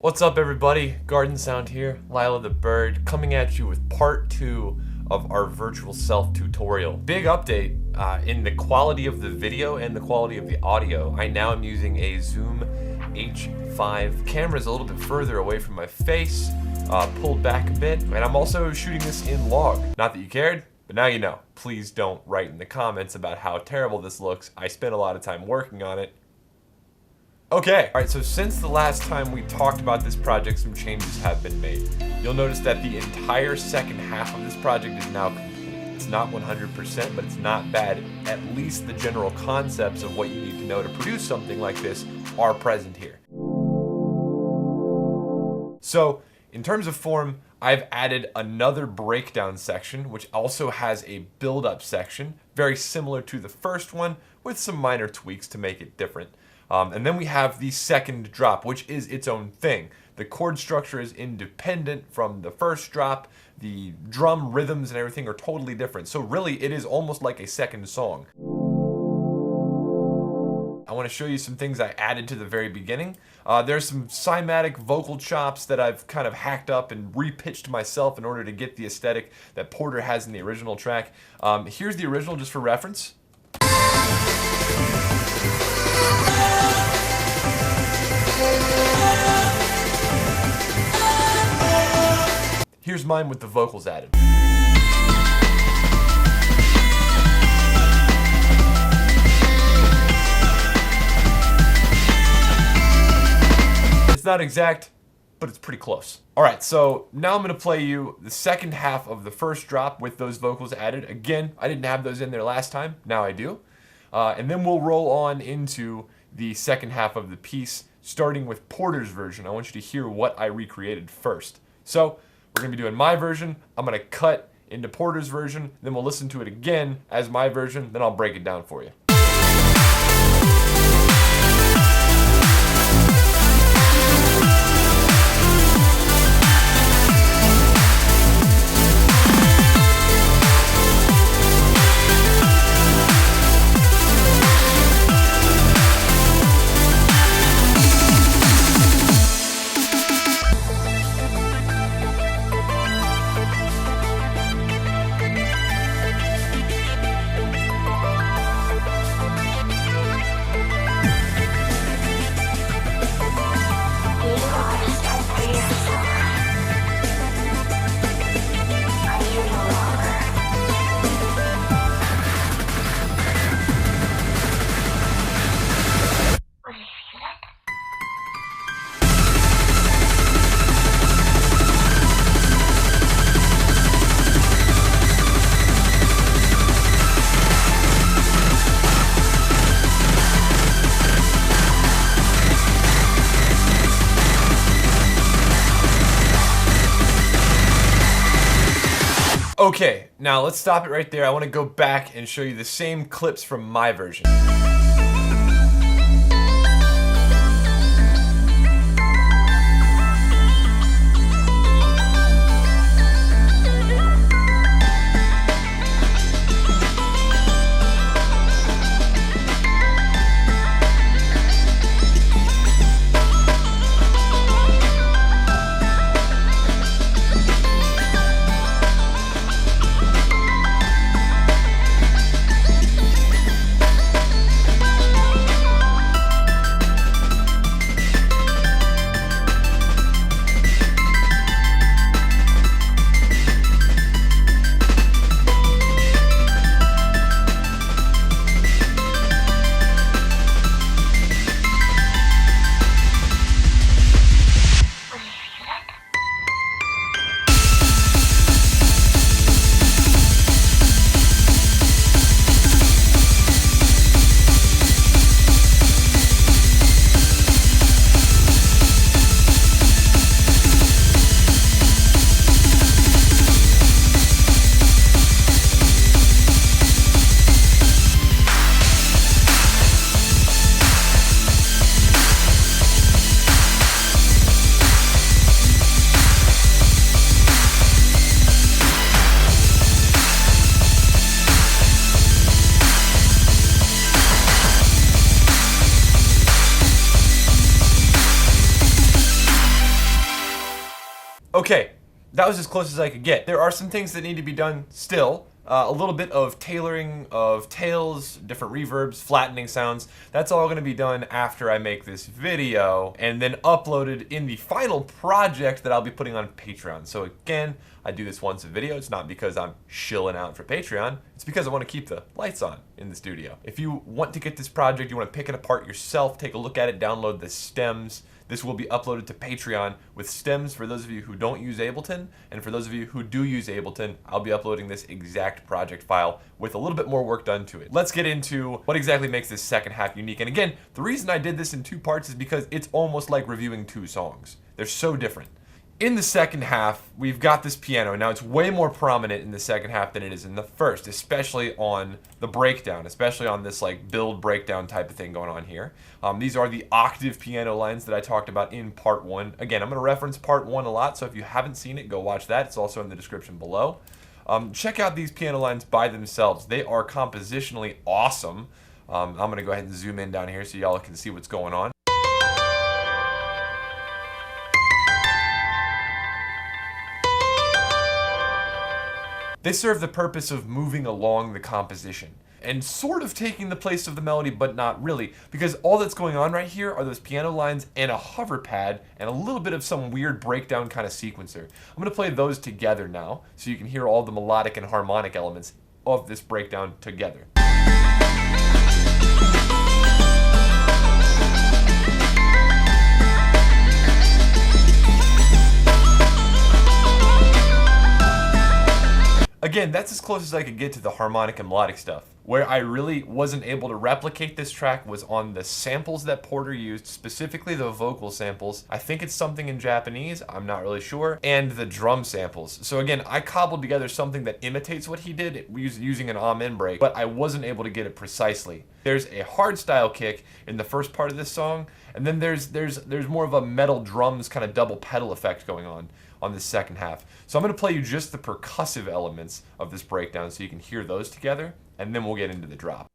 What's up everybody, Garden Sound here, Lila the Bird, coming at you with part 2 of our virtual self tutorial. Big update in the quality of the video and the quality of the audio. I now am using a Zoom H5. Camera's a little bit further away from my face, pulled back a bit, and I'm also shooting this in log. Not that you cared, but now you know. Please don't write in the comments about how terrible this looks. I spent a lot of time working on it. Okay, alright, so since the last time we talked about this project, some changes have been made. You'll notice that the entire second half of this project is now complete. It's not 100%, but it's not bad. At least the general concepts of what you need to know to produce something like this are present here. So, in terms of form, I've added another breakdown section, which also has a build-up section, very similar to the first one, with some minor tweaks to make it different. And then we have the second drop, which is its own thing. The chord structure is independent from the first drop. The drum rhythms and everything are totally different. So really, it is almost like a second song. I want to show you some things I added to the very beginning. There's some cymatic vocal chops that I've kind of hacked up and repitched myself in order to get the aesthetic that Porter has in the original track. Here's the original just for reference. Here's mine with the vocals added. It's not exact, but it's pretty close. Alright, so now I'm going to play you the second half of the first drop with those vocals added. Again, I didn't have those in there last time, now I do. And then we'll roll on into the second half of the piece, starting with Porter's version. I want you to hear what I recreated first. So, we're going to be doing my version, I'm going to cut into Porter's version, then we'll listen to it again as my version, then I'll break it down for you. Okay, now let's stop it right there. I want to go back and show you the same clips from my version. Okay, that was as close as I could get. There are some things that need to be done still. A little bit of tailoring of tails, different reverbs, flattening sounds. That's all going to be done after I make this video and then uploaded in the final project that I'll be putting on Patreon. So again, I do this once a video. It's not because I'm shilling out for Patreon. It's because I want to keep the lights on in the studio. If you want to get this project, you want to pick it apart yourself, take a look at it, download the stems. This will be uploaded to Patreon with stems for those of you who don't use Ableton, and for those of you who do use Ableton, I'll be uploading this exact project file with a little bit more work done to it. Let's get into what exactly makes this second half unique. And again, the reason I did this in 2 parts is because it's almost like reviewing 2 songs. They're so different. In the second half, we've got this piano. Now, it's way more prominent in the second half than it is in the first, especially on the breakdown, especially on this like build breakdown type of thing going on here. These are the octave piano lines that I talked about in part 1. Again, I'm going to reference part 1 a lot, so if you haven't seen it, go watch that. It's also in the description below. Check out these piano lines by themselves. They are compositionally awesome. I'm going to go ahead and zoom in down here so y'all can see what's going on. They serve the purpose of moving along the composition and sort of taking the place of the melody, but not really, because all that's going on right here are those piano lines and a hover pad and a little bit of some weird breakdown kind of sequencer. I'm going to play those together now so you can hear all the melodic and harmonic elements of this breakdown together. Again, that's as close as I could get to the harmonic and melodic stuff. Where I really wasn't able to replicate this track was on the samples that Porter used, specifically the vocal samples. I think it's something in Japanese, I'm not really sure, and the drum samples. So again, I cobbled together something that imitates what he did using an amen break, but I wasn't able to get it precisely. There's a hardstyle kick in the first part of this song, and then there's more of a metal drums kind of double pedal effect going on this second half. So I'm going to play you just the percussive elements of this breakdown so you can hear those together, and then we'll get into the drop.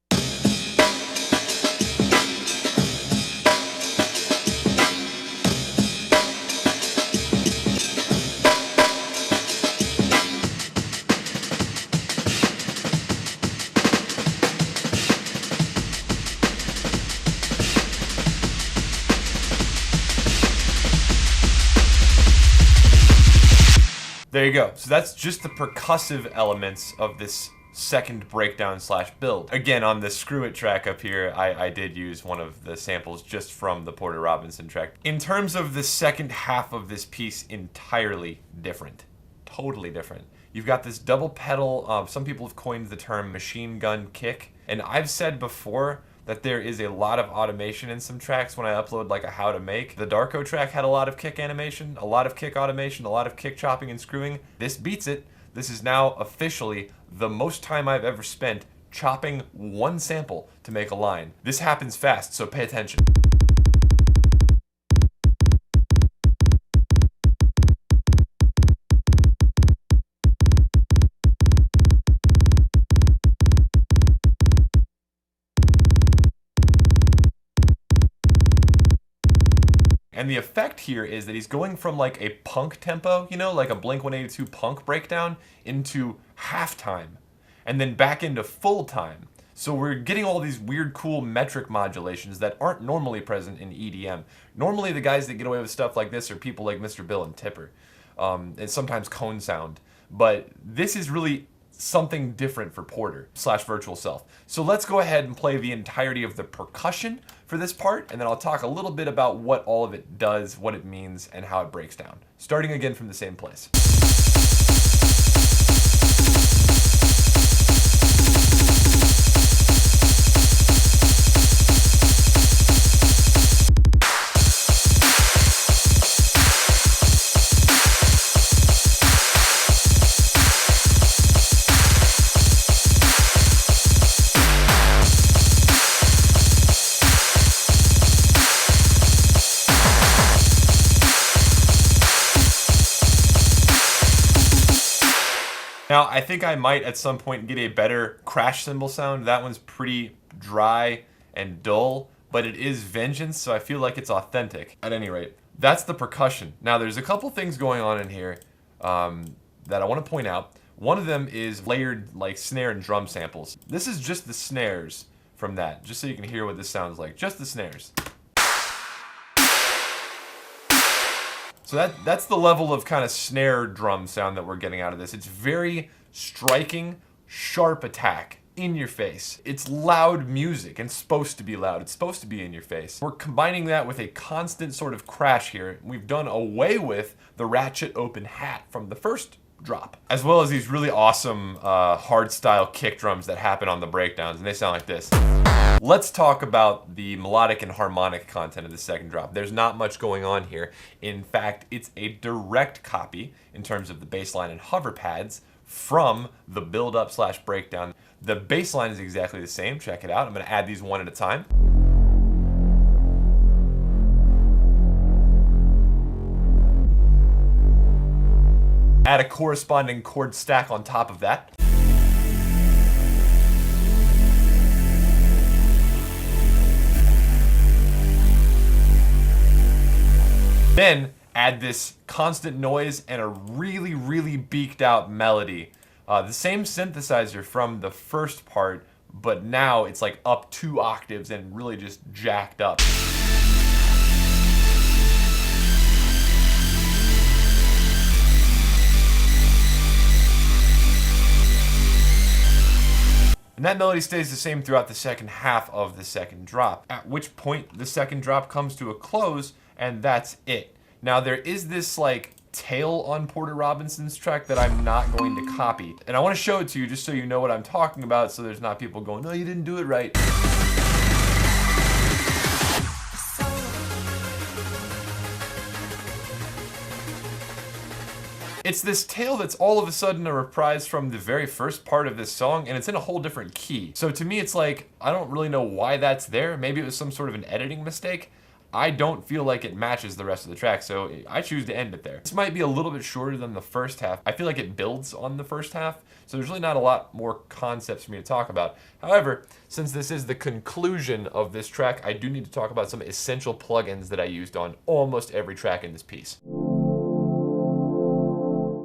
There you go. So that's just the percussive elements of this second breakdown slash build. Again, on the Screw It track up here, I did use one of the samples just from the Porter Robinson track. In terms of the second half of this piece, entirely different. Totally different. You've got this double pedal, some people have coined the term machine gun kick, and I've said before that there is a lot of automation in some tracks when I upload like a how to make. The Darko track had a lot of kick animation, a lot of kick automation, a lot of kick chopping and screwing. This beats it. This is now officially the most time I've ever spent chopping one sample to make a line. This happens fast, so pay attention. And the effect here is that he's going from like a punk tempo, you know, like a Blink-182 punk breakdown, into halftime, and then back into full time. So we're getting all these weird, cool metric modulations that aren't normally present in EDM. Normally the guys that get away with stuff like this are people like Mr. Bill and Tipper, and sometimes Cone Sound. But this is really something different for Porter / Virtual Self. So let's go ahead and play the entirety of the percussion for this part, and then I'll talk a little bit about what all of it does, what it means, and how it breaks down. Starting again from the same place. Now, I think I might at some point get a better crash cymbal sound. That one's pretty dry and dull, but it is Vengeance, so I feel like it's authentic. At any rate, That's the percussion. Now there's a couple things going on in here that I want to point out. One of them is layered like snare and drum samples. This is just the snares from that, just so you can hear what this sounds like. Just the snares. So that's the level of kind of snare drum sound that we're getting out of this. It's very striking, sharp attack, in your face. It's loud music, and it's supposed to be loud. It's supposed to be in your face. We're combining that with a constant sort of crash here. We've done away with the ratchet open hat from the first drop, as well as these really awesome hard style kick drums that happen on the breakdowns, and they sound like this. Let's talk about the melodic and harmonic content of the second drop. There's not much going on here. In fact, it's a direct copy in terms of the bass line and hover pads from the build up / breakdown. The bass line is exactly the same. Check it out. I'm going to add these one at a time. Add a corresponding chord stack on top of that. Then add this constant noise and a really, really beaked out melody. The same synthesizer from the first part, but now it's like up 2 octaves and really just jacked up. And that melody stays the same throughout the second half of the second drop, at which point the second drop comes to a close, and that's it. Now there is this like tail on Porter Robinson's track that I'm not going to copy. And I want to show it to you just so you know what I'm talking about, so there's not people going, no, you didn't do it right. It's this tail that's all of a sudden a reprise from the very first part of this song, and it's in a whole different key. So to me, it's like, I don't really know why that's there. Maybe it was some sort of an editing mistake. I don't feel like it matches the rest of the track, so I choose to end it there. This might be a little bit shorter than the first half. I feel like it builds on the first half, so there's really not a lot more concepts for me to talk about. However, since this is the conclusion of this track, I do need to talk about some essential plugins that I used on almost every track in this piece.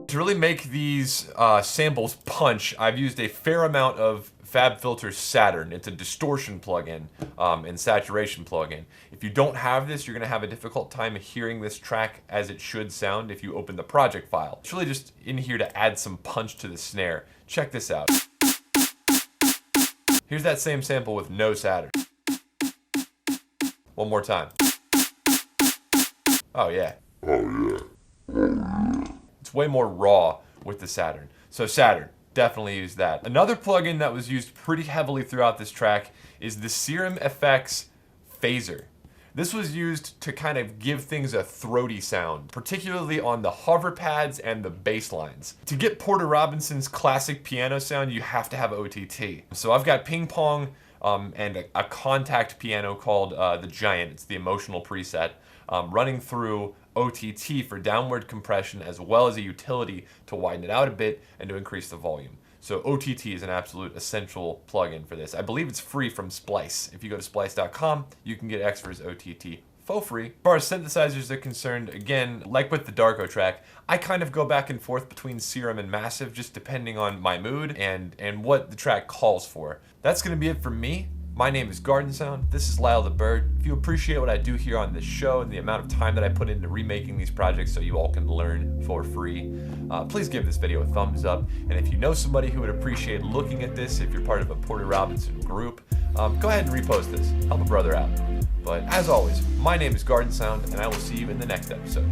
To really make these samples punch, I've used a fair amount of FabFilter's Saturn. It's a distortion plugin and saturation plugin. If you don't have this, you're going to have a difficult time hearing this track as it should sound if you open the project file. It's really just in here to add some punch to the snare. Check this out. Here's that same sample with no Saturn. One more time. Oh yeah. It's way more raw with the Saturn. So Saturn, definitely use that. Another plugin that was used pretty heavily throughout this track is the Serum FX Phaser. This was used to kind of give things a throaty sound, particularly on the hover pads and the bass lines. To get Porter Robinson's classic piano sound, you have to have OTT. So I've got ping pong and a contact piano called the Giant. It's the emotional preset, running through OTT for downward compression, as well as a utility to widen it out a bit and to increase the volume. So OTT is an absolute essential plugin for this. I believe it's free from Splice. If you go to splice.com, you can get Xfer's OTT for free. As far as synthesizers are concerned, again, like with the Darko track, I kind of go back and forth between Serum and Massive, just depending on my mood and what the track calls for. That's going to be it for me. My name is GARDNSOUND. This is Lyle the Bird. If you appreciate what I do here on this show and the amount of time that I put into remaking these projects so you all can learn for free, please give this video a thumbs up. And if you know somebody who would appreciate looking at this, if you're part of a Porter Robinson group, go ahead and repost this. Help a brother out. But as always, my name is GARDNSOUND, and I will see you in the next episode.